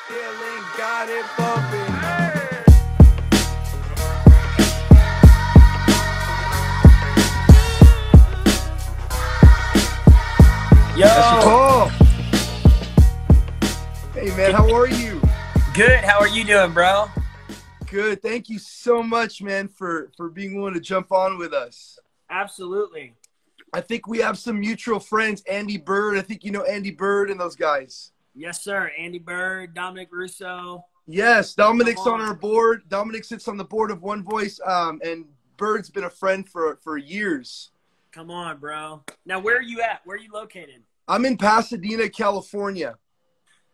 Feeling got it bumping. Yo, Paul. Hey man, how are you? good. How are you doing, bro? Good. Thank you so much, man, for being willing to jump on with us. Absolutely. I think we have some mutual friends, Andy Bird. I think you know Andy Bird and those guys. Yes, sir. Andy Bird, Dominic Russo. Yes, Dominic's Come on on. our board. Dominic sits on the board of One Voice, and Bird's been a friend for years. Come on, bro. Now, where are you at? Where are you located? I'm in Pasadena, California.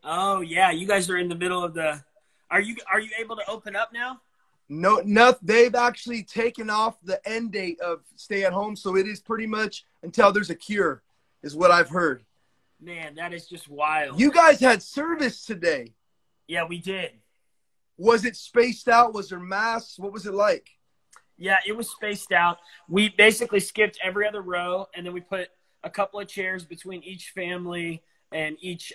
Oh, yeah. You guys are in the middle of the – are you able to open up now? No, they've actually taken off the end date of stay at home, so it is pretty much until there's a cure, is what I've heard. Man, that is just wild. You guys had service today. Yeah, we did. Was it spaced out? Was there masks? What was it like? Yeah, it was spaced out. We basically skipped every other row, and then we put a couple of chairs between each family and each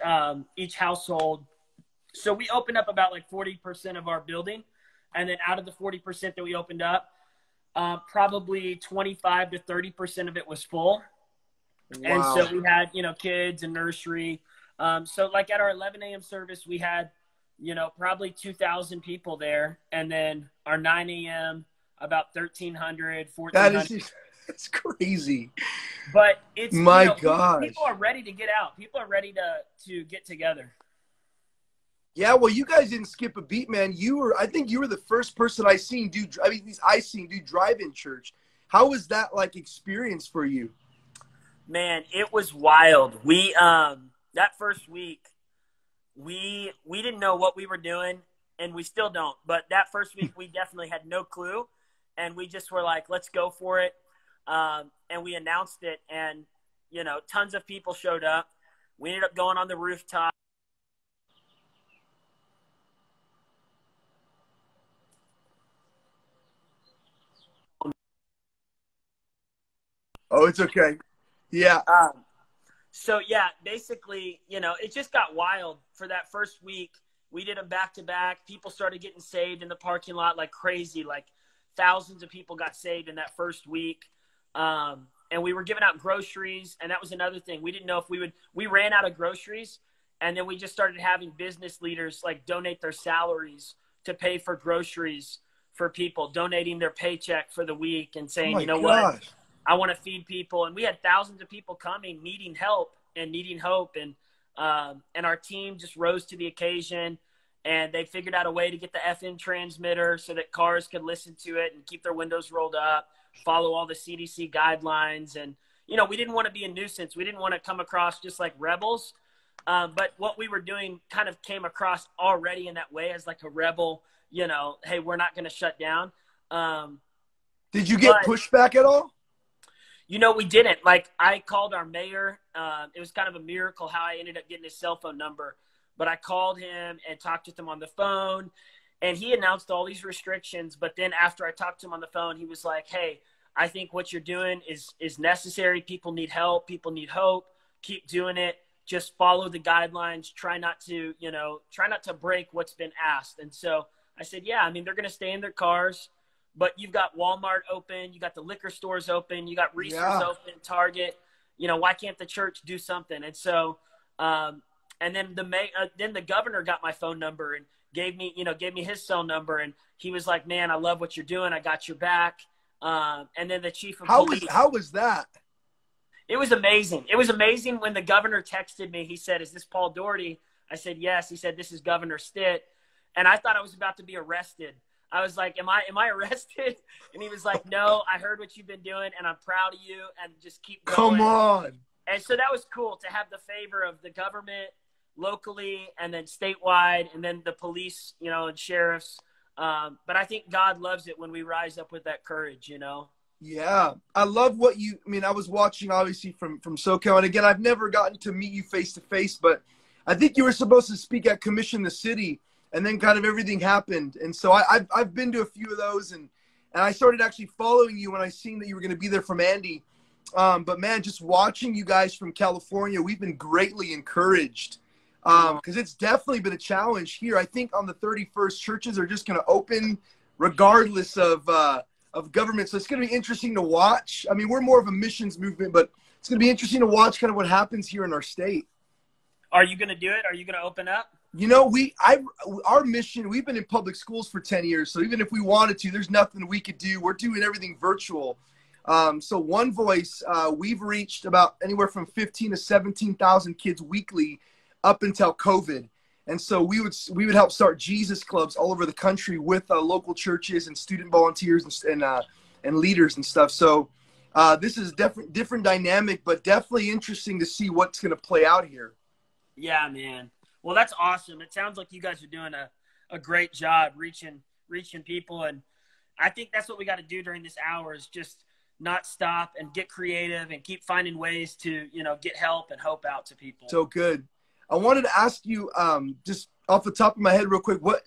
household. So we opened up about like 40% of our building. And then out of the 40% that we opened up, probably 25 to 30% of it was full. Wow. And so we had, kids and nursery. So like at our 11 a.m. service, we had, probably 2,000 people there. And then our 9 a.m., about 1,300, 1,400. That's crazy. But it's, My gosh. people are ready to get out. People are ready to get together. Yeah, well, you guys didn't skip a beat, man. I think you were the first person I seen do drive-in church. How was that experience for you? Man, it was wild. We that first week, we didn't know what we were doing, and we still don't. But that first week, we definitely had no clue, and we just were like, let's go for it. And we announced it, and tons of people showed up. We ended up going on the rooftop. Oh, it's okay. Yeah. So yeah, basically, it just got wild for that first week. We did them back to back. People started getting saved in the parking lot like crazy. Like thousands of people got saved in that first week. And we were giving out groceries. And that was another thing. We didn't know if we ran out of groceries. And then we just started having business leaders donate their salaries to pay for groceries for people, donating their paycheck for the week and saying, what? I want to feed people. And we had thousands of people coming, needing help and needing hope. And our team just rose to the occasion, and they figured out a way to get the FM transmitter so that cars could listen to it and keep their windows rolled up, follow all the CDC guidelines. And, we didn't want to be a nuisance. We didn't want to come across just like rebels. But what we were doing kind of came across already in that way as like a rebel, hey, we're not going to shut down. Did you get pushback at all? We didn't. I called our mayor. It was kind of a miracle how I ended up getting his cell phone number. But I called him and talked with him on the phone, and he announced all these restrictions. But then after I talked to him on the phone, he was like, hey, I think what you're doing is necessary. People need help. People need hope. Keep doing it. Just follow the guidelines. Try not to break what's been asked. And so I said, yeah, they're going to stay in their cars. But you've got Walmart open, you got the liquor stores open, you got Reese's open, Target. Why can't the church do something? And so, and then the governor got my phone number and gave me his cell number, and he was like, "Man, I love what you're doing. I got your back." And then the chief of police. How was that? It was amazing. It was amazing when the governor texted me. He said, "Is this Paul Daugherty?" I said, "Yes." He said, "This is Governor Stitt," and I thought I was about to be arrested. I was like, am I arrested? And he was like, no, I heard what you've been doing, and I'm proud of you, and just keep going. Come on. And so that was cool to have the favor of the government locally and then statewide and then the police, and sheriffs. But I think God loves it when we rise up with that courage, Yeah. I love what I was watching, obviously, from SoCal. And, again, I've never gotten to meet you face-to-face, but I think you were supposed to speak at Commission the City. And then kind of everything happened. And so I've been to a few of those, and I started actually following you when I seen that you were going to be there from Andy. But, man, just watching you guys from California, we've been greatly encouraged Because it's definitely been a challenge here. I think on the 31st, churches are just going to open regardless of government. So it's going to be interesting to watch. I mean, we're more of a missions movement, but it's going to be interesting to watch kind of what happens here in our state. Are you going to do it? Are you going to open up? You know, our mission, we've been in public schools for 10 years. So even if we wanted to, there's nothing we could do. We're doing everything virtual. So One Voice, we've reached about anywhere from 15 to 17,000 kids weekly up until COVID. And so we would help start Jesus clubs all over the country with local churches and student volunteers and leaders and stuff. So this is different dynamic, but definitely interesting to see what's going to play out here. Yeah, man. Well, that's awesome. It sounds like you guys are doing a great job reaching people. And I think that's what we got to do during this hour is just not stop and get creative and keep finding ways to, get help and hope out to people. So good. I wanted to ask you, just off the top of my head real quick, what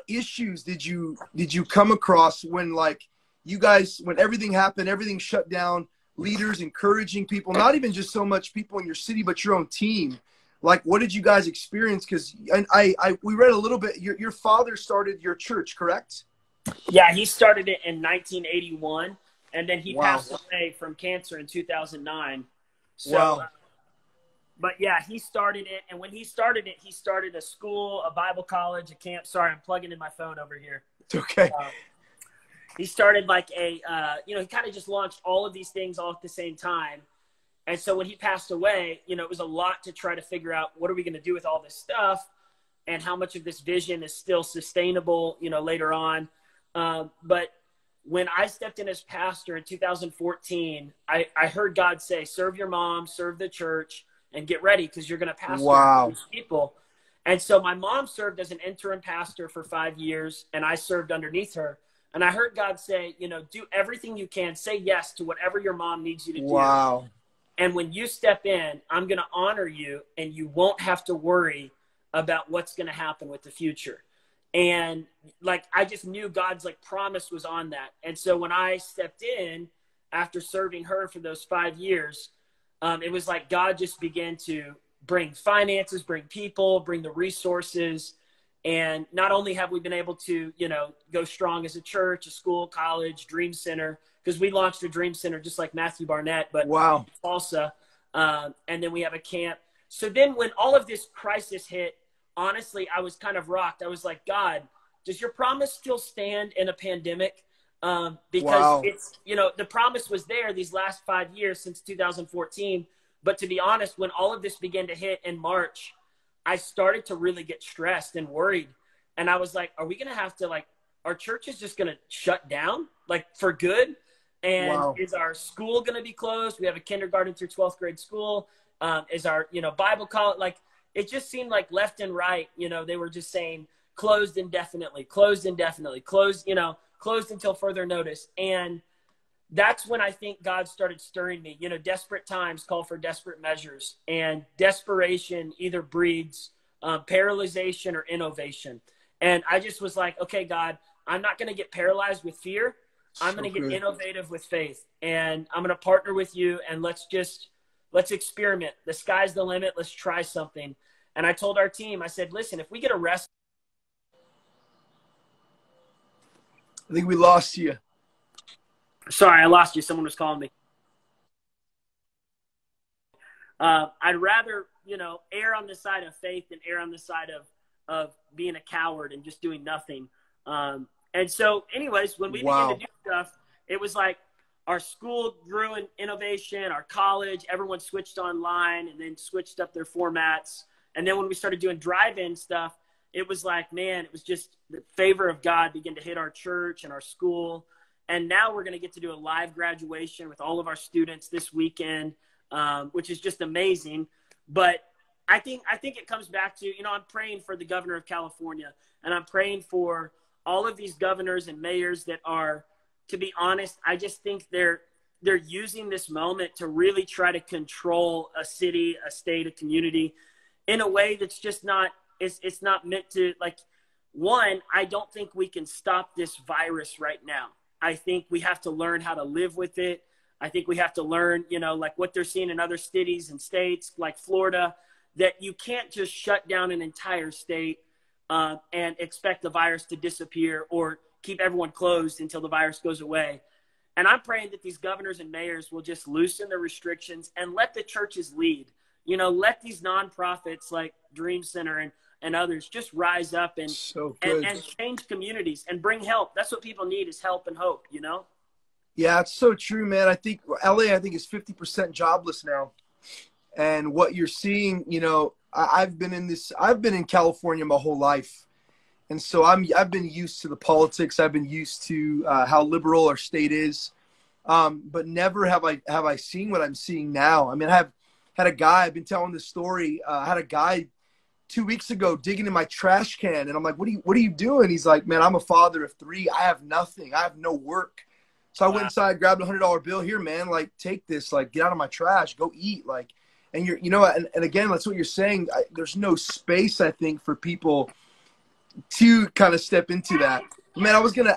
issues did you come across when when everything happened, everything shut down, leaders encouraging people, not even just so much people in your city, but your own team? Like, what did you guys experience? Because we read a little bit, your father started your church, correct? Yeah, he started it in 1981, and then he Wow. passed away from cancer in 2009. So, Wow. But yeah, he started it. And when he started it, he started a school, a Bible college, a camp. Sorry, I'm plugging in my phone over here. It's okay. He started he kind of just launched all of these things all at the same time. And so when he passed away, it was a lot to try to figure out what are we going to do with all this stuff and how much of this vision is still sustainable, later on. But when I stepped in as pastor in 2014, I heard God say, serve your mom, serve the church, and get ready because you're going to pastor these people. And so my mom served as an interim pastor for 5 years, and I served underneath her. And I heard God say, do everything you can. Say yes to whatever your mom needs you to do. Wow. And when you step in, I'm going to honor you, and you won't have to worry about what's going to happen with the future. And I just knew God's promise was on that. And so when I stepped in after serving her for those 5 years, it was like God just began to bring finances, bring people, bring the resources. And not only have we been able to, go strong as a church, a school, college, Dream Center, because we launched a Dream Center just like Matthew Barnett, but wow. Tulsa. And then we have a camp. So then when all of this crisis hit, honestly, I was kind of rocked. I was like, God, does your promise still stand in a pandemic? Because it's, the promise was there these last 5 years since 2014. But to be honest, when all of this began to hit in March, I started to really get stressed and worried. And I was like, are we going to have to our church is just going to shut down for good? And is our school going to be closed? We have a kindergarten through 12th grade school. Is our, Bible college, it just seemed like left and right, they were just saying closed indefinitely, closed until further notice. And that's when I think God started stirring me. Desperate times call for desperate measures, and desperation either breeds paralyzation or innovation. And I just was like, okay, God, I'm not going to get paralyzed with fear. I'm going to get innovative with faith, and I'm going to partner with you, and let's experiment. The sky's the limit. Let's try something. And I told our team, I said, listen, if we get arrested. I think we lost you. Sorry, I lost you. Someone was calling me. I'd rather, err on the side of faith than err on the side of being a coward and just doing nothing. And so anyways, when we began to do stuff, it was like our school grew in innovation, our college, everyone switched online and then switched up their formats. And then when we started doing drive-in stuff, it was like, man, it was just the favor of God began to hit our church and our school. And now we're going to get to do a live graduation with all of our students this weekend, which is just amazing. But I think it comes back to, I'm praying for the governor of California, and I'm praying for all of these governors and mayors that are, to be honest, I just think they're using this moment to really try to control a city, a state, a community in a way that's just not, it's not meant to, one, I don't think we can stop this virus right now. I think we have to learn how to live with it. I think we have to learn, like what they're seeing in other cities and states like Florida, that you can't just shut down an entire state and expect the virus to disappear or keep everyone closed until the virus goes away. And I'm praying that these governors and mayors will just loosen the restrictions and let the churches lead. Let these nonprofits like Dream Center and others just rise up and change communities and bring help. That's what people need, is help and hope, Yeah, it's so true, man. I think LA, is 50% jobless now. And what you're seeing, I've been in California my whole life. And so I've been used to the politics. I've been used to how liberal our state is. But never have I seen what I'm seeing now. I mean, I have had a guy, I've been telling this story. I had a guy 2 weeks ago digging in my trash can. And I'm like, what are you doing? He's like, man, I'm a father of 3. I have nothing. I have no work. So I went inside, grabbed a $100 bill. Here, man, like, take this, like, get out of my trash, go eat. Like, and and again, that's what you're saying. There's no space, I think, for people to kind of step into that. Man, I was gonna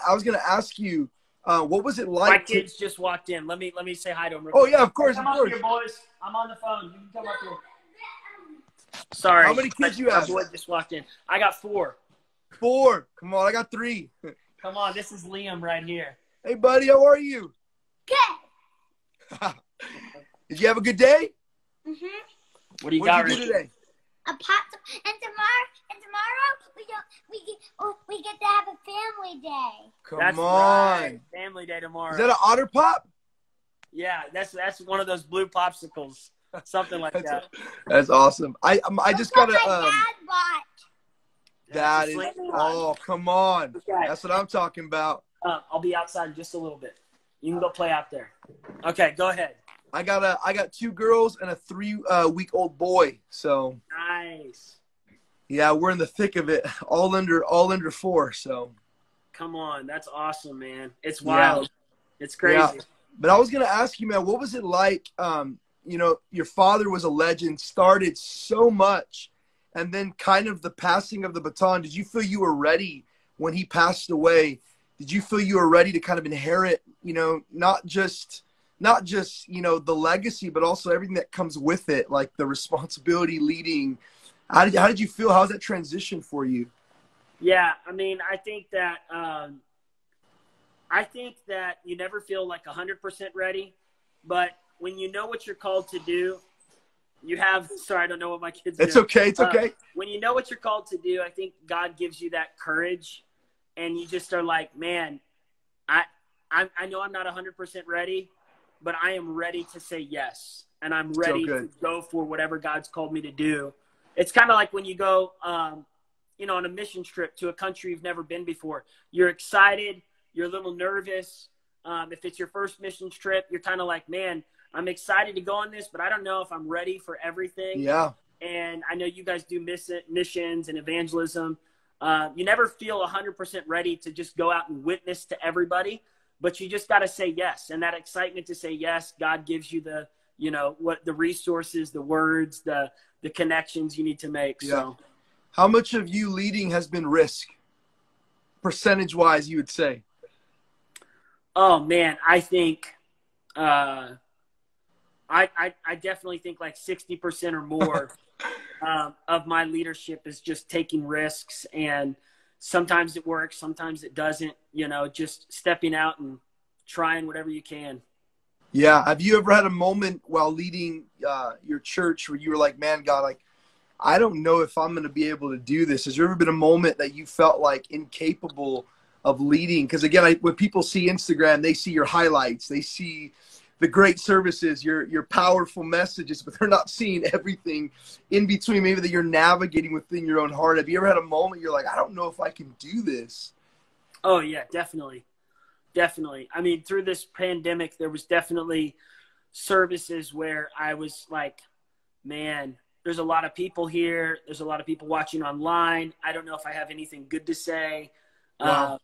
ask you, what was it like? My kids just walked in. Let me say hi to them. Oh yeah, of course, come up here, boys. I'm on the phone. You can come up here. Sorry. How many kids you have? My boy just walked in. I got 4. 4. Come on, I got 3. Come on, this is Liam right here. Hey, buddy, how are you? Good. Did you have a good day? Mhm. What do you What got, did you do Richard? today? A pop, and tomorrow we get to have a family day. Come That's on. right. Family day tomorrow. Is that an Otter Pop? Yeah, that's one of those blue popsicles. Something like that. That's awesome. I just got That's to. what my dad bought. That is. Slingshot. Oh, come on. Okay. That's what I'm talking about. I'll be outside in just a little bit. You can go play out there. Okay, go ahead. I got 2 girls and a 3-week-old boy. So Nice. yeah, we're in the thick of it. All under 4. So Come on, that's awesome, man. It's wild. Yeah. It's crazy. Yeah. But I was gonna ask you, man, what was it like? Your father was a legend, started so much, and then kind of the passing of the baton. Did you feel you were ready when he passed away? Did you feel you were ready to kind of inherit, not just the legacy, but also everything that comes with it, like the responsibility, leading? How did you feel? How was that transition for you? Yeah, I mean, I think that you never feel like 100% ready, but when you know what you're called to do, sorry, I don't know what my kids do. It's okay. It's okay. When you know what you're called to do, I think God gives you that courage, and you just are like, man, I know I'm not 100% ready, but I am ready to say yes, and I'm ready to go for whatever God's called me to do. It's kind of like when you go, on a mission trip to a country you've never been before. You're excited. You're a little nervous. If it's your first mission trip, you're kind of like, man, I'm excited to go on this, but I don't know if I'm ready for everything. Yeah. And I know you guys do missions and evangelism. You never feel 100% ready to just go out and witness to everybody, but you just got to say yes. And that excitement to say yes, God gives you the resources, the words, the connections you need to make. Yeah. So How much of you leading has been risk, percentage-wise, you would say? Oh man, I think I definitely think like 60% or more of my leadership is just taking risks, and sometimes it works, sometimes it doesn't. Just stepping out and trying whatever you can. Yeah. Have you ever had a moment while leading your church where you were like, man, God, like, I don't know if I'm going to be able to do this? Has there ever been a moment that you felt like incapable of leading? Because again, when people see Instagram, they see your highlights, they see the great services, your powerful messages, but they're not seeing everything in between, maybe that you're navigating within your own heart. Have you ever had a moment you're like, I don't know if I can do this? Oh yeah, definitely. Definitely. I mean, through this pandemic, there was definitely services where I was like, man, there's a lot of people here. There's a lot of people watching online. I don't know if I have anything good to say. Wow.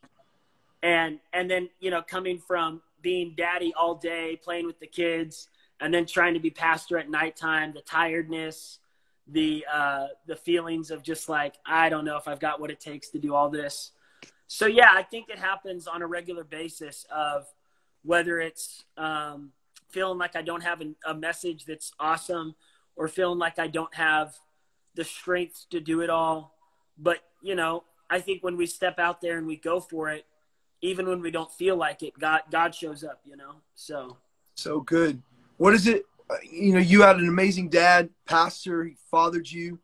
And then, coming from being daddy all day, playing with the kids, and then trying to be pastor at nighttime, the tiredness, the feelings of just like, I don't know if I've got what it takes to do all this. So yeah, I think it happens on a regular basis of whether it's feeling like I don't have a message that's awesome, or feeling like I don't have the strength to do it all. But, you know, I think when we step out there and we go for it, even when we don't feel like it, God shows up, you know? So good. What is it? You know, you had an amazing dad, pastor, he fathered you.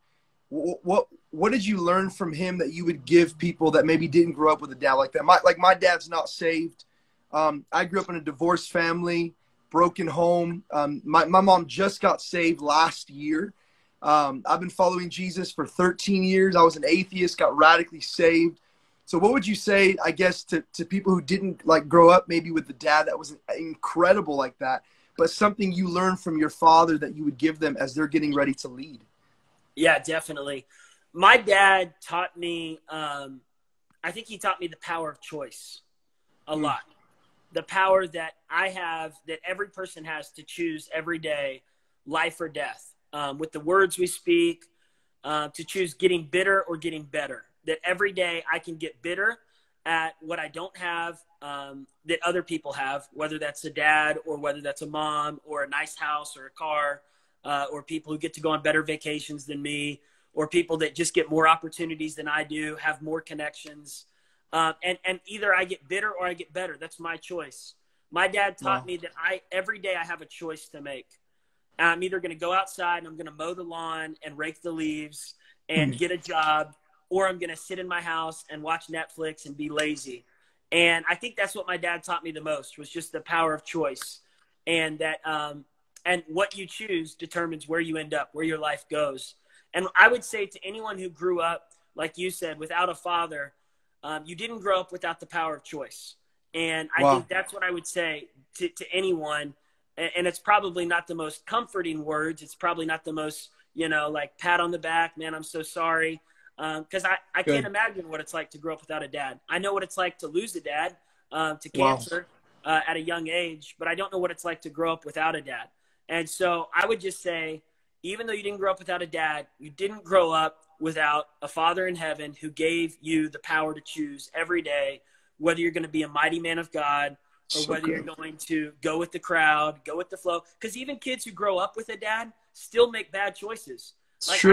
What did you learn from him that you would give people that maybe didn't grow up with a dad like that? My dad's not saved. I grew up in a divorced family, broken home. My mom just got saved last year. I've been following Jesus for 13 years. I was an atheist, got radically saved. So what would you say, I guess, to people who didn't like grow up maybe with the dad that was incredible like that, but something you learned from your father that you would give them as they're getting ready to lead? Yeah, definitely. My dad taught me, I think he taught me the power of choice a lot. The power that I have, that every person has to choose every day, life or death, with the words we speak, to choose getting bitter or getting better. That every day I can get bitter at what I don't have, that other people have, whether that's a dad or whether that's a mom or a nice house or a car, or people who get to go on better vacations than me, or people that just get more opportunities than I do, have more connections. And either I get bitter or I get better. That's my choice. My dad taught me that every day I have a choice to make. I'm either going to go outside and I'm going to mow the lawn and rake the leaves and get a job, or I'm going to sit in my house and watch Netflix and be lazy. And I think that's what my dad taught me the most, was just the power of choice. And that, and what you choose determines where you end up, where your life goes. And I would say to anyone who grew up, like you said, without a father, you didn't grow up without the power of choice. And I think that's what I would say to anyone. And it's probably not the most comforting words. It's probably not the most, you know, like pat on the back, man, I'm so sorry. Because I can't imagine what it's like to grow up without a dad. I know what it's like to lose a dad to cancer at a young age, but I don't know what it's like to grow up without a dad. And so I would just say, even though you didn't grow up without a dad, you didn't grow up without a Father in heaven who gave you the power to choose every day, whether you're going to be a mighty man of God or whether you're going to go with the crowd, go with the flow. Because even kids who grow up with a dad still make bad choices. Like,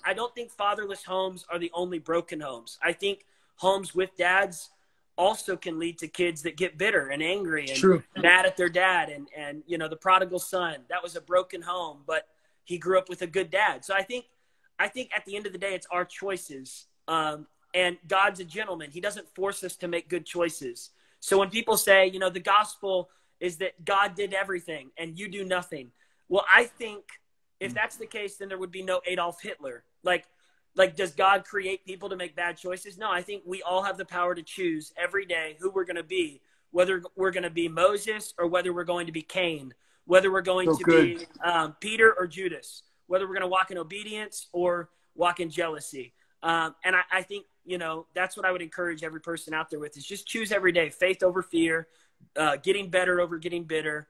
I don't think fatherless homes are the only broken homes. I think homes with dads also can lead to kids that get bitter and angry and mad at their dad. And, you know, the prodigal son, that was a broken home, but he grew up with a good dad. So I think at the end of the day, it's our choices. And God's a gentleman. He doesn't force us to make good choices. So when people say, you know, the gospel is that God did everything and you do nothing. Well, I think if that's the case, then there would be no Adolf Hitler. Like, does God create people to make bad choices? No, I think we all have the power to choose every day who we're going to be, whether we're going to be Moses or whether we're going to be Cain, whether we're going to be Peter or Judas, whether we're going to walk in obedience or walk in jealousy. And I think, you know, that's what I would encourage every person out there with, is just choose every day, faith over fear, getting better over getting bitter,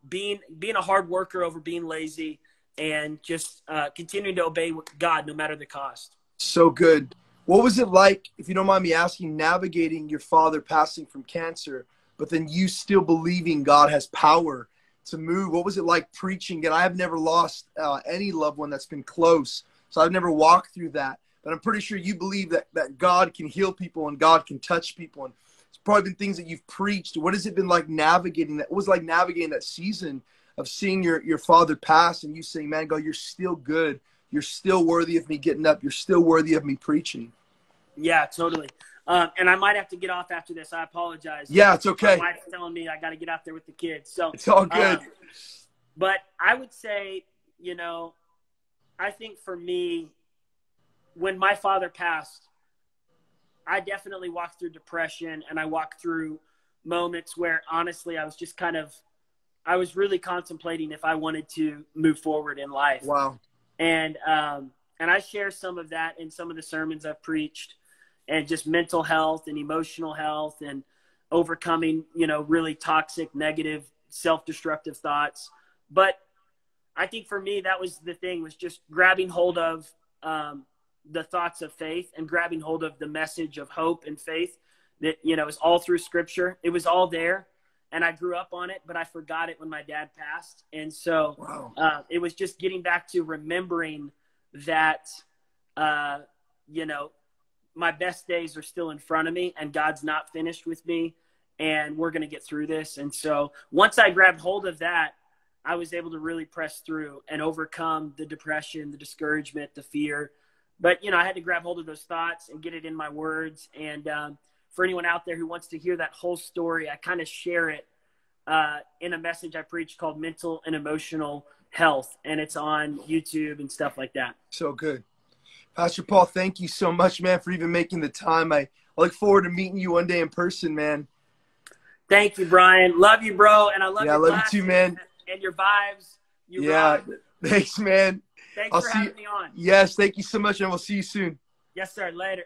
being a hard worker over being lazy, and just continuing to obey God no matter the cost. So good. What was it like, if you don't mind me asking, navigating your father passing from cancer, but then you still believing God has power to move? What was it like preaching? And I have never lost any loved one that's been close, so I've never walked through that. But I'm pretty sure you believe that God can heal people and God can touch people. And it's probably been things that you've preached. What has it been like navigating that? What was it like navigating that season of seeing your father pass and you saying, man, God, you're still good. You're still worthy of me getting up. You're still worthy of me preaching. Yeah, totally. And I might have to get off after this. I apologize. Yeah, it's okay. My wife's telling me I got to get out there with the kids. So it's all good. But I would say, you know, I think for me, when my father passed, I definitely walked through depression, and I walked through moments where honestly I was just I was really contemplating if I wanted to move forward in life. Wow. And I share some of that in some of the sermons I've preached, and just mental health and emotional health and overcoming, you know, really toxic, negative, self-destructive thoughts. But I think for me, that was the thing, was just grabbing hold of the thoughts of faith and grabbing hold of the message of hope and faith that, you know, is all through Scripture. It was all there. and I grew up on it, but I forgot it when my dad passed. And so Wow. it was just getting back to remembering that, you know, my best days are still in front of me and God's not finished with me and we're going to get through this. And so once I grabbed hold of that, I was able to really press through and overcome the depression, the discouragement, the fear. But, you know, I had to grab hold of those thoughts and get it in my words. And for anyone out there who wants to hear that whole story, I kind of share it in a message I preach called Mental and Emotional Health. And it's on YouTube and stuff like that. So good. Pastor Paul, thank you so much, man, for even making the time. I look forward to meeting you one day in person, man. Thank you, Brian. Love you, bro. And I love Yeah, I your love glasses you too, man. and your vibes. You Yeah, rock. thanks, man. Thanks for having me on. Yes, thank you so much, and we'll see you soon. Yes, sir. Later.